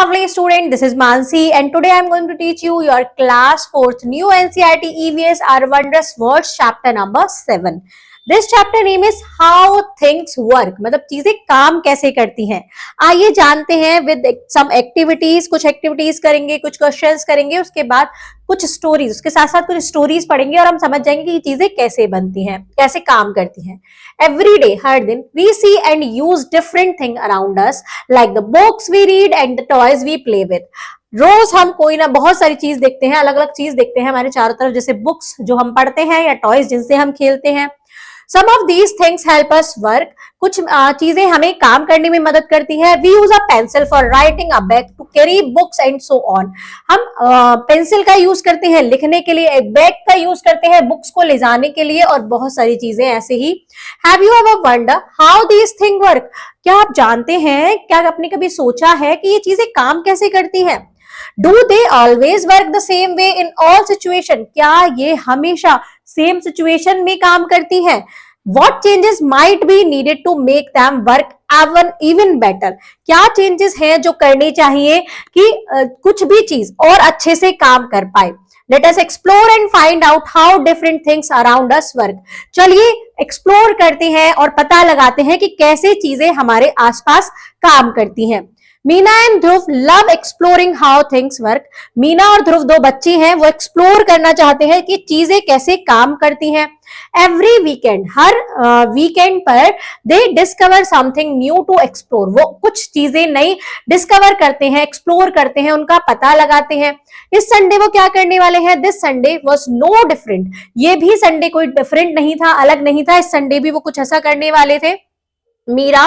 lovely student, this is Mansi and today I am going to teach you your class 4th new NCERT EVS Our Wondrous Words chapter number 7. This chapter name is How Things Work, मतलब चीजें काम कैसे करती हैं। आइए जानते हैं with some activities, कुछ एक्टिविटीज करेंगे, कुछ क्वेश्चंस करेंगे, उसके बाद कुछ स्टोरीज, उसके साथ साथ कुछ स्टोरीज पढ़ेंगे और हम समझ जाएंगे कि ये चीजें कैसे बनती हैं, कैसे काम करती हैं। एवरी डे, हर दिन we see and use different thing around us like the books we read and the toys we play with. रोज हम कोई ना बहुत सारी चीज देखते हैं, अलग अलग चीज देखते हैं हमारे चारों तरफ, जैसे बुक्स जो हम पढ़ते हैं या टॉयज जिनसे हम खेलते हैं। Some of these things help us work. कुछ चीजें हमें काम करने में मदद करती है। We use a pencil for writing, a bag to carry books and so on. हम पेंसिल का यूज करते हैं लिखने के लिए, एक बैग का यूज करते हैं बुक्स को ले जाने के लिए और बहुत सारी चीजें ऐसे ही। Have you ever wondered how these things work? क्या आप जानते हैं, क्या आपने कभी सोचा है कि ये चीजें काम कैसे करती हैं? Do they always work the same way in all situation? क्या ये हमेशा सेम सिचुएशन में काम करती है? What changes might be needed to make them work even better? क्या चेंजेस हैं जो करने चाहिए कि कुछ भी चीज और अच्छे से काम कर पाए? Let us explore and find out how different things around us work. चलिए एक्सप्लोर करते हैं और पता लगाते हैं कि कैसे चीजें हमारे आसपास काम करती हैं। Meena and Dhruv love exploring how things work. Meena और ध्रुव दो बच्चे हैं, वो एक्सप्लोर करना चाहते हैं कि चीजें कैसे काम करती हैं। एवरी वीकेंड, हर वीकेंड पर they discover something new to explore. वो कुछ चीजें नई डिस्कवर करते हैं, एक्सप्लोर करते हैं, उनका पता लगाते हैं। इस संडे वो क्या करने वाले हैं? This Sunday was no different. ये भी संडे कोई डिफरेंट नहीं था, अलग नहीं था। इस संडे भी वो कुछ ऐसा करने वाले थे। Mira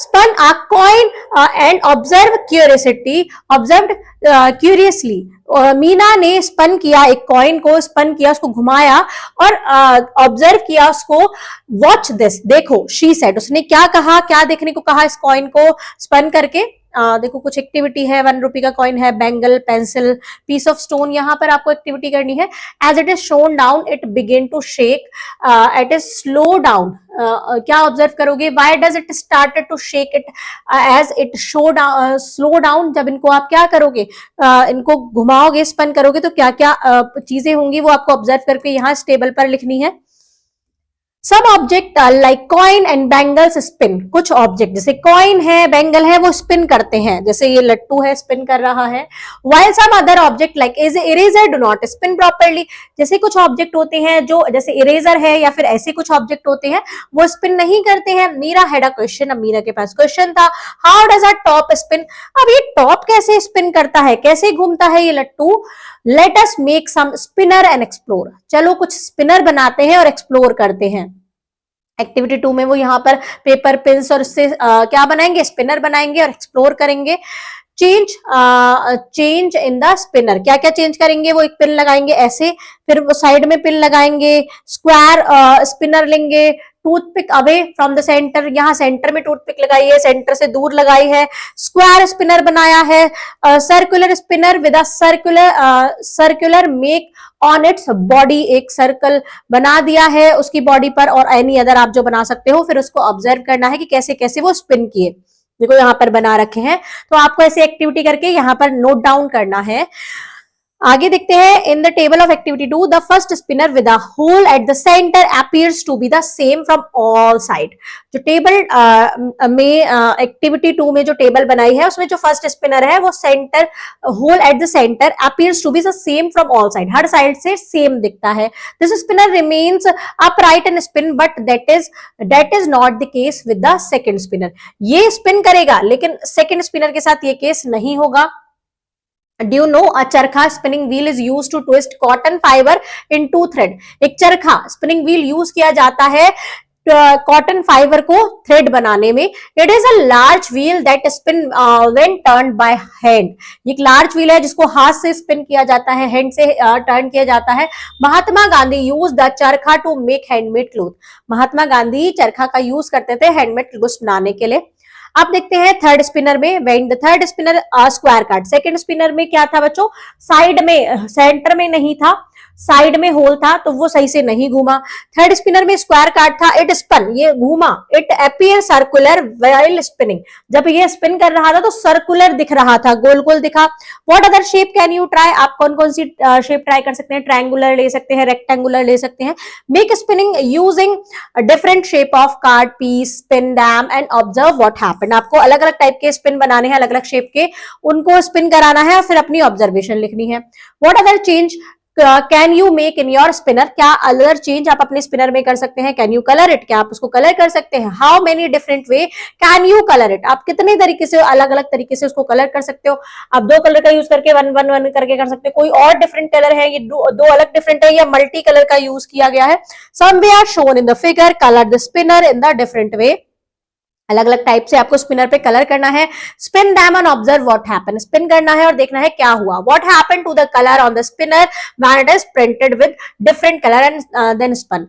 spun a coin and observed curiously. Meena ने स्पन किया, एक कॉइन को स्पन किया, उसको घुमाया और ऑब्जर्व किया उसको। वॉच दिस, देखो। शी सेड, उसने क्या कहा, क्या देखने को कहा इस कॉइन को स्पन करके? देखो कुछ एक्टिविटी है, 1 रुपी का कॉइन है, bangle, pencil, piece of stone. यहाँ पर आपको एक्टिविटी करनी है। As it is shown down it begin to shake, it is slow down. क्या ऑब्जर्व करोगे? Why does it started to shake it as it slow down? जब इनको आप क्या करोगे, इनको घुमाओगे, स्पन करोगे तो क्या क्या चीजें होंगी वो आपको ऑब्जर्व करके यहाँ इस टेबल पर लिखनी है। सब object like coin and bangles spin. कुछ ऑब्जेक्ट जैसे कॉइन है, बैंगल है, वो स्पिन करते हैं, जैसे ये लट्टू है स्पिन कर रहा है। while some other object like eraser do not spin properly, जैसे कुछ ऑब्जेक्ट होते हैं जो जैसे इरेजर है या फिर ऐसे कुछ ऑब्जेक्ट होते हैं वो स्पिन नहीं करते हैं। मीरा हैड अ क्वेश्चन, अब मीरा के पास क्वेश्चन था। How does a top spin? अब ये टॉप कैसे स्पिन करता है, कैसे घूमता है ये लट्टू? Let us make some spinner and explore. चलो कुछ स्पिनर बनाते हैं और एक्सप्लोर करते हैं। एक्टिविटी 2 में वो यहाँ पर पेपर, पिंस और उससे क्या बनाएंगे? स्पिनर बनाएंगे और एक्सप्लोर करेंगे। चेंज इन द स्पिनर, क्या क्या चेंज करेंगे? वो एक पिन लगाएंगे ऐसे, फिर वो साइड में पिन लगाएंगे, स्क्वायर स्पिनर लेंगे, toothpick away from the centre, यहाँ सेंटर में टूथपिक लगाई है, सेंटर से दूर लगाई है। स्क्वायर स्पिनर बनाया है। Circular spinner with a circular make on its body, एक सर्कल बना दिया है उसकी बॉडी पर, और एनी अदर आप जो बना सकते हो। फिर उसको ऑब्जर्व करना है कि कैसे कैसे वो स्पिन किए। देखो यहाँ पर बना रखे हैं, तो आपको ऐसे एक्टिविटी करके यहाँ पर नोट डाउन करना है। आगे देखते हैं। In the table of activity 2 the first spinner with a hole at the centre appears to be the same from all side. जो टेबल में एक्टिविटी 2 में जो टेबल बनाई है उसमें जो फर्स्ट स्पिनर है वो centre, hole at the centre appears to be the same from all side, हर साइड से सेम दिखता है। This spinner remains upright and spin but that is not the case with the second spinner. ये spin करेगा लेकिन second spinner के साथ ये केस नहीं होगा। Do you know a चरखा spinning wheel is used to twist cotton fiber into thread? एक चरखा spinning wheel यूज किया जाता है कॉटन फाइबर को थ्रेड बनाने में। It is a large wheel that spin when turned by hand. ये एक लार्ज व्हील है जिसको हाथ से स्पिन किया जाता है, हैंड से टर्न किया जाता है। महात्मा गांधी यूज द चरखा to make handmade cloth. Mahatma Gandhi चरखा का यूज करते थे हैंडमेड क्लोथ बनाने के लिए। अब देखते हैं थर्ड स्पिनर में। When the third spinner square card. Second spinner में क्या था बच्चों? साइड में, सेंटर में नहीं था, साइड में होल था तो वो सही से नहीं घूमा। थर्ड स्पिनर में स्क्वायर कार्ड था, इट स्पन, ये घूमा। It appear circular while spinning, जब ये स्पिन कर रहा था तो सर्कुलर दिख रहा था, गोल गोल दिखा। What other shape can you try, आप कौन कौन सी शेप ट्राई कर सकते हैं? ट्रायंगुलर ले सकते हैं, रेक्टेंगुलर ले सकते हैं। Make spinning using different shape of card piece, spin them and observe what happened. आपको अलग अलग टाइप के स्पिन बनाने हैं, अलग अलग शेप के, उनको स्पिन कराना है और फिर अपनी ऑब्जर्वेशन लिखनी है। What other change can you make in your spinner, क्या अलग चेंज आप अपने स्पिनर में कर सकते हैं? कैन यू कलर इट, क्या आप उसको कलर कर सकते हैं? How many different way can you colour it, आप कितने तरीके से, अलग अलग तरीके से उसको कलर कर सकते हो? आप 2 कलर का यूज करके वन वन वन करके कर सकते हो, कोई और डिफरेंट कलर है, ये दो अलग डिफरेंट है, या मल्टी कलर का यूज किया गया है? Some ways are shown in the figure, colour the spinner in the different way. अलग अलग टाइप से आपको स्पिनर पे कलर करना है। Spin them and observe what happened, spin करना है और देखना है क्या हुआ। What happened to the colour on the spinner when it is printed with different colour and then spun.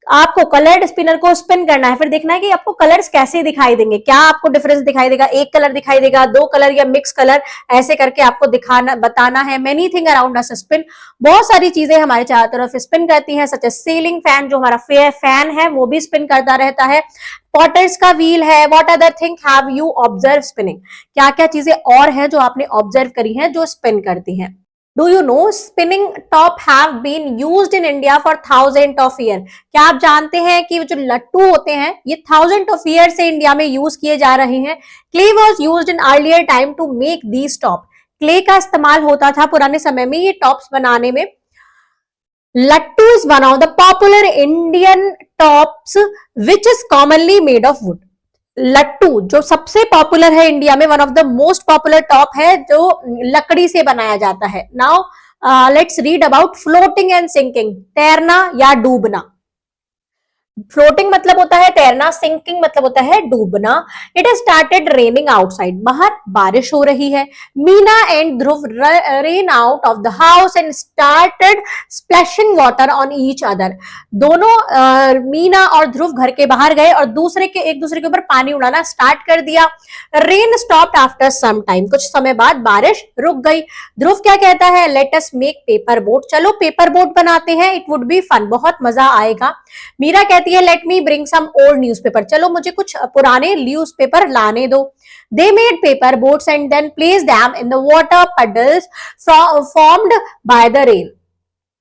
आपको कलर्ड स्पिनर को स्पिन करना है, फिर देखना है कि आपको कलर्स कैसे दिखाई देंगे, क्या आपको डिफरेंस दिखाई देगा, एक कलर दिखाई देगा, 2 कलर या मिक्स कलर, ऐसे करके आपको दिखाना बताना है। मेनी थिंग अराउंड अस स्पिन, बहुत सारी चीजें हमारे चारों तरफ स्पिन करती हैं, सच एज सीलिंग फैन, जो हमारा फैन है वो भी स्पिन करता रहता है। पॉटर्स का व्हील है। What other thing have you observe spinning, क्या क्या चीजें और है जो आपने ऑब्जर्व करी हैं जो स्पिन करती हैं? Do you know spinning top have been used in India for thousands of years? क्या आप जानते हैं कि जो लट्टू होते हैं ये thousands of years से इंडिया में यूज किए जा रहे हैं? Clay was used in earlier time to make these top. Clay का इस्तेमाल होता था पुराने समय में ये टॉप्स बनाने में। लट्टू is one of the popular Indian tops which is commonly made of wood. लट्टू जो सबसे पॉपुलर है इंडिया में, one of the most popular top है जो लकड़ी से बनाया जाता है। Now let's read about floating and sinking, तैरना या डूबना। फ्लोटिंग मतलब होता है तैरना, सिंकिंग मतलब होता है डूबना। It has started raining outside, बाहर बारिश हो रही है। Meena and Dhruv ran out of the house and started splashing water on each other. दोनों मीना और ध्रुव घर के बाहर गए और एक दूसरे के ऊपर पानी उड़ाना स्टार्ट कर दिया। Rain stopped after some time, कुछ समय बाद बारिश रुक गई। ध्रुव क्या कहता है? Late us make paper boat, चलो पेपर बोट बनाते हैं, इट वुड बी फन, बहुत मजा आएगा। मीरा कहती है let me bring some old newspaper, चलो मुझे कुछ पुराने न्यूज़पेपर लाने दो। They made paper boats and then place them in the water puddles formed by the rain.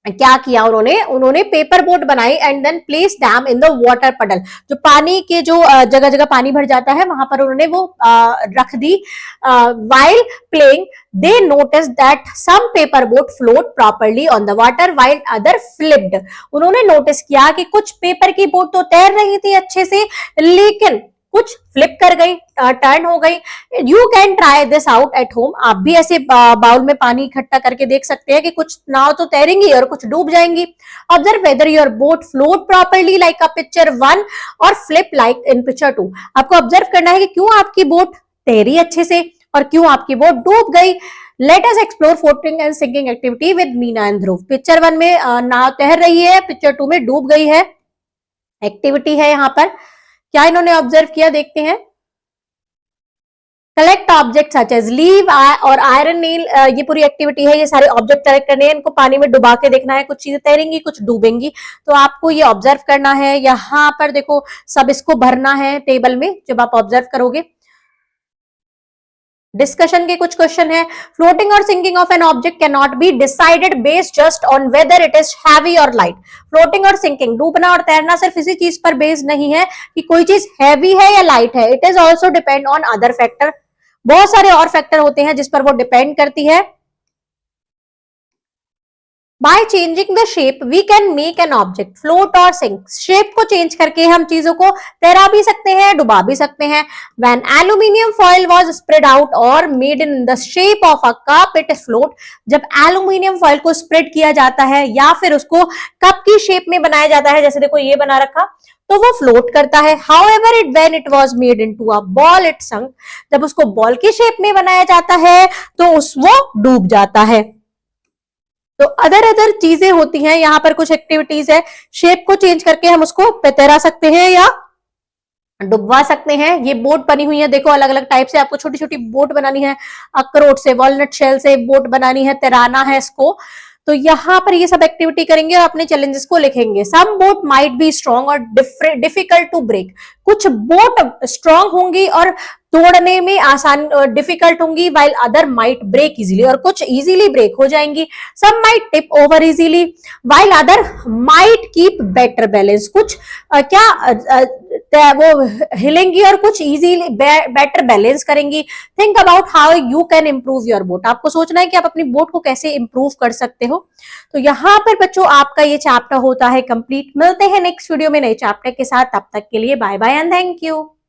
क्या किया उन्होंने पेपर बोट बनाई and then place them in the water puddle, जो पानी के जो जगह जगह पानी भर जाता है वहां पर उन्होंने वो रख दी। While playing they notice that some paper boat float properly on the water while other flipped. उन्होंने नोटिस किया कि कुछ पेपर की बोट तो तैर रही थी अच्छे से, लेकिन कुछ फ्लिप कर गई, टर्न हो गई। You can try this out at home, आप भी ऐसे बाउल में पानी इकट्ठा करके देख सकते हैं कि कुछ नाव तो तैरेंगी और कुछ डूब जाएंगी। Observe whether your boat float properly like a picture 1 और फ्लिप लाइक इन पिक्चर 2। आपको ऑब्जर्व करना है कि क्यों आपकी बोट तैरी अच्छे से और क्यों आपकी बोट डूब गई। Let us explore floating and sinking activity with Meena and Dhruv. Picture 1 में नाव तैर रही है, पिक्चर 2 में डूब गई है। एक्टिविटी है यहाँ पर, क्या इन्होंने ऑब्जर्व किया देखते हैं। Collect object such as leaf और आयरन नील, ये पूरी एक्टिविटी है, ये सारे ऑब्जेक्ट कलेक्ट करने हैं, इनको पानी में डुबा के देखना है, कुछ चीजें तैरेंगी कुछ डूबेंगी, तो आपको ये ऑब्जर्व करना है। यहाँ पर देखो सब इसको भरना है टेबल में जब आप ऑब्जर्व करोगे। डिस्कशन के कुछ क्वेश्चन है। फ्लोटिंग और sinking of an object can not be decided based just on whether it is heavy और लाइट। फ्लोटिंग और सिंकिंग, डूबना और तैरना सिर्फ इसी चीज पर बेस्ड नहीं है कि कोई चीज हैवी है या लाइट है, it is also depend on other factor, बहुत सारे और फैक्टर होते हैं जिस पर वो डिपेंड करती है। By changing the shape, we can make an object float or sink. Shape को चेंज करके हम चीजों को तैरा भी सकते हैं, डुबा भी सकते हैं। When aluminium foil was spread out or made in the shape of a cup, it float. जब एल्यूमिनियम फॉइल को स्प्रेड किया जाता है या फिर उसको कप की शेप में बनाया जाता है, जैसे देखो ये बना रखा, तो वो फ्लोट करता है। However, when it was made into a ball, it sunk. जब उसको बॉल की शेप में बनाया जाता है तो वो डूब जाता है। तो अदर चीजें होती हैं, यहाँ पर कुछ एक्टिविटीज है। शेप को चेंज करके हम उसको तैरा सकते हैं या डुबवा सकते हैं। ये बोट बनी हुई है, देखो अलग अलग टाइप से आपको छोटी छोटी बोट बनानी है। अखरोट से, वॉलनट शेल से बोट बनानी है, तैराना है इसको। तो यहाँ पर ये सब एक्टिविटी करेंगे और अपने चैलेंजेस को लिखेंगे। Some boat might be strong और डिफिकल्ट टू ब्रेक, कुछ बोट स्ट्रॉन्ग होंगी और तोड़ने में आसान डिफिकल्ट होंगी, while other might break easily, और कुछ इजीली ब्रेक हो जाएंगी। Some might tip over easily while other might keep better balance, कुछ वो हिलेंगी और कुछ इजीली बेटर बैलेंस करेंगी। Think about how you can improve your boat, आपको सोचना है कि आप अपनी बोट को कैसे इंप्रूव कर सकते हो। तो यहाँ पर बच्चों आपका ये चैप्टर होता है कंप्लीट। मिलते हैं नेक्स्ट वीडियो में नए चैप्टर के साथ, तब तक के लिए bye bye and thank you.